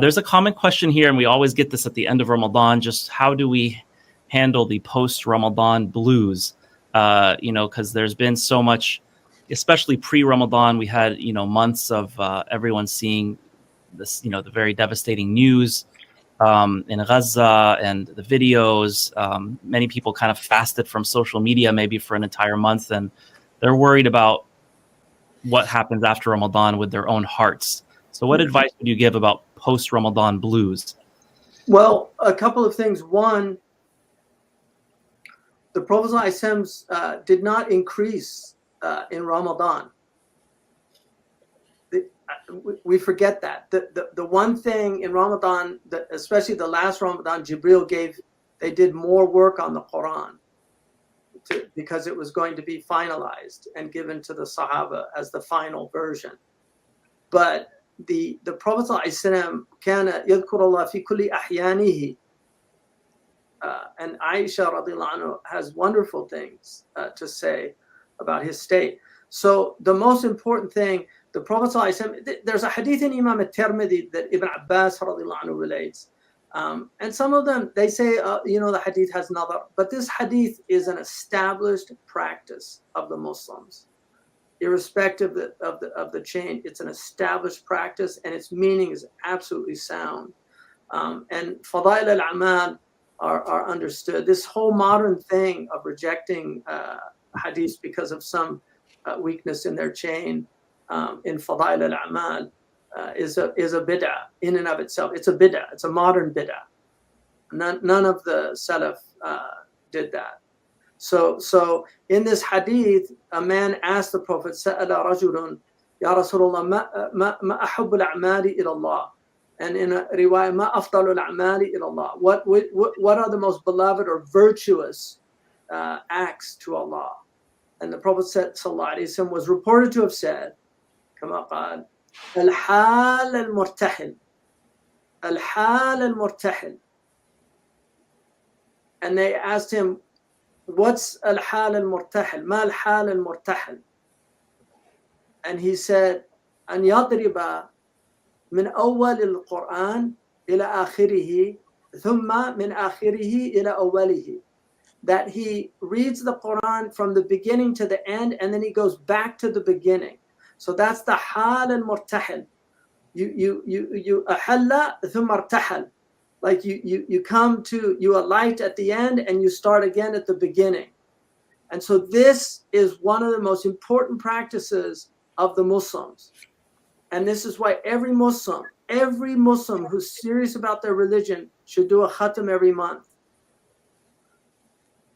There's a common question here, and we always get this at the end of Ramadan, just how do we handle the post-Ramadan blues? Because there's been so much, especially pre-Ramadan, we had, months of everyone seeing this, the very devastating news in Gaza and the videos. Many people kind of fasted from social media maybe for an entire month, and they're worried about what happens after Ramadan with their own hearts. So what advice would you give about post-Ramadan blues? Well, a couple of things. One, the Prophet ﷺ did not increase in Ramadan. We forget that. The one thing in Ramadan, especially the last Ramadan, Jibril they did more work on the Quran because it was going to be finalized and given to the Sahaba as the final version. But the Prophet ﷺ كان يذكر الله في كل أحيانه, and Aisha radiallahu anhu has wonderful things to say about his state. So the most important thing, the Prophet ﷺ, there's a hadith in Imam al-Tirmidhi that Ibn Abbas radiallahu anhu relates. And some of them, they say, the hadith has nadar. But this hadith is an established practice of the Muslims. Irrespective of the chain, it's an established practice, and its meaning is absolutely sound. And fadail al-amal are understood. This whole modern thing of rejecting hadiths because of some weakness in their chain in fadail al-amal is a bid'ah in and of itself. It's a bid'ah. It's a modern bid'ah. None of the Salaf did that. So in this hadith, a man asked the Prophet, سأل رجل يا رسول الله ما أحب الأعمال إلى الله, and in a riwayah, ما أفضل الأعمال إلى الله. What are the most beloved or virtuous acts to Allah? And the Prophet said, sallallahu alaihi wasallam, was reported to have said, كما قال الحال المرتحل, الحال المرتحل. And they asked him, what's al-hal al-murtahil? Ma al-hal al-murtahil? And he said, أن يضرب من أول القرآن إلى آخره ثم من آخره إلى أوله. That he reads the Quran from the beginning to the end, and then he goes back to the beginning. So that's the hal al-murtahil. You ahalla thumma irtahal. Like you come to, you alight at the end and you start again at the beginning. And so this is one of the most important practices of the Muslims. And this is why every Muslim who's serious about their religion should do a khatam every month.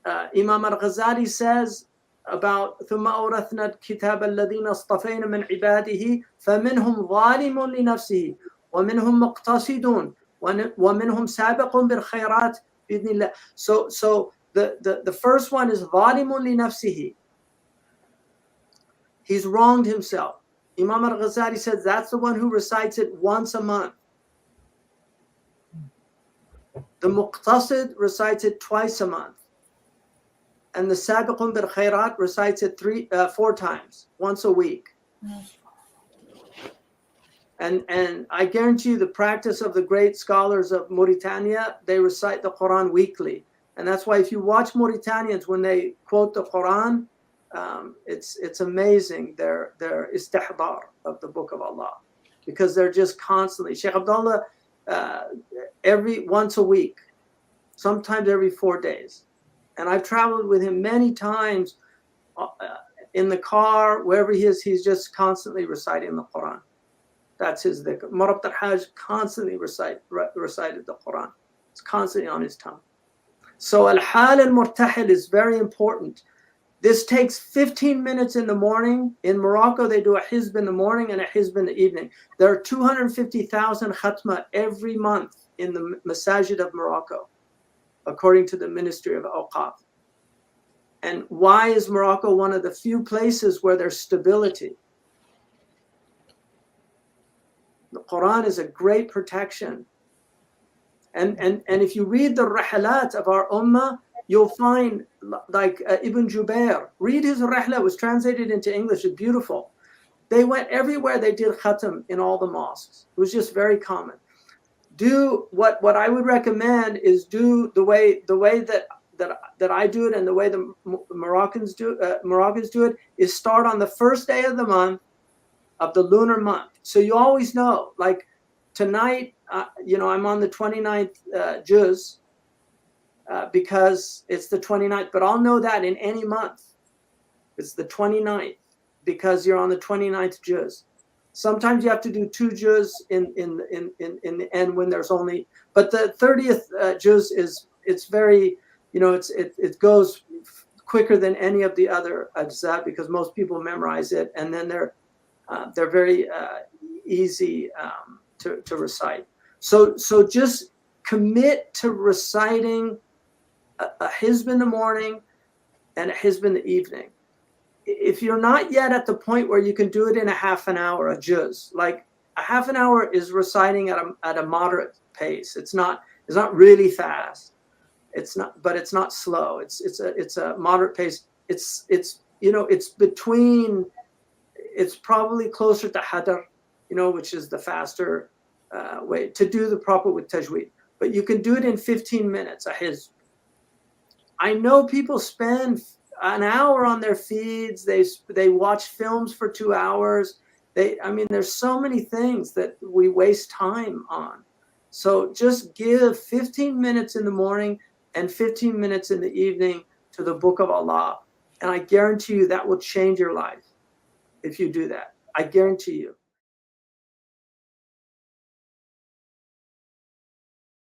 Imam al-Ghazali says about ثُمَّ أَوْرَثْنَا الْكِتَابَ الَّذِينَ اصْطَفَيْنَا مِنْ عِبَادِهِ فَمِنْهُمْ ظَالِمٌ لِنَفْسِهِ وَمِنْهُمْ مُقْتَصِدٌ وَمِنْهُمْ سَابِقٌ بِالْخَيْرَاتِ بِإِذْنِ اللَّهِ. So the first one is ظَالِمٌ لِنَفْسِهِ. He's wronged himself. Imam al-Ghazali says that's the one who recites it once a month. The muqtasid recites it twice a month. And the sabiqun bil khairat recites it 4 times, once a week. And I guarantee you the practice of the great scholars of Mauritania, they recite the Quran weekly. And that's why if you watch Mauritanians when they quote the Quran, it's amazing their istihdar of the Book of Allah, because they're just constantly. Shaykh Abdullah, once a week, sometimes every 4 days. And I've traveled with him many times in the car, wherever he is, he's just constantly reciting the Quran. That's his dhikr. Marabt al-Hajj constantly recited the Quran. It's constantly on his tongue. So al-hal al-murtahil is very important. This takes 15 minutes in the morning. In Morocco, they do a hizb in the morning and a hizb in the evening. There are 250,000 khatma every month in the masajid of Morocco, according to the Ministry of Awqaf. And why is Morocco one of the few places where there's stability? The Quran is a great protection. And if you read the rahalat of our ummah, you'll find like Ibn Jubair. Read his rahla, it was translated into English, it's beautiful. They went everywhere, they did khatam in all the mosques. It was just very common. do what I would recommend is do the way that I do it, and the way the Moroccans do it, is start on the first day of the month, of the lunar month. So you always know, like tonight, I'm on the 29th juz, because it's the 29th, but I'll know that in any month it's the 29th, because you're on the 29th juz. Sometimes you have to do 2 juz in the end when there's only, but the 30th juz it's very, it goes quicker than any of the other ajza, because most people memorize it, and then they're very easy to recite. So just commit to reciting a hizb in the morning and a hizb in the evening. If you're not yet at the point where you can do it in a half an hour, a juz, like a half an hour is reciting at a moderate pace. It's not really fast. It's not, but it's not slow. It's a moderate pace. It's between. It's probably closer to hadar, which is the faster way to do the proper with tajweed. But you can do it in 15 minutes, a hizb. I know people spend an hour on their feeds. They watch films for 2 hours. There's so many things that we waste time on. So just give 15 minutes in the morning and 15 minutes in the evening to the Book of Allah. And I guarantee you that will change your life if you do that. I guarantee you.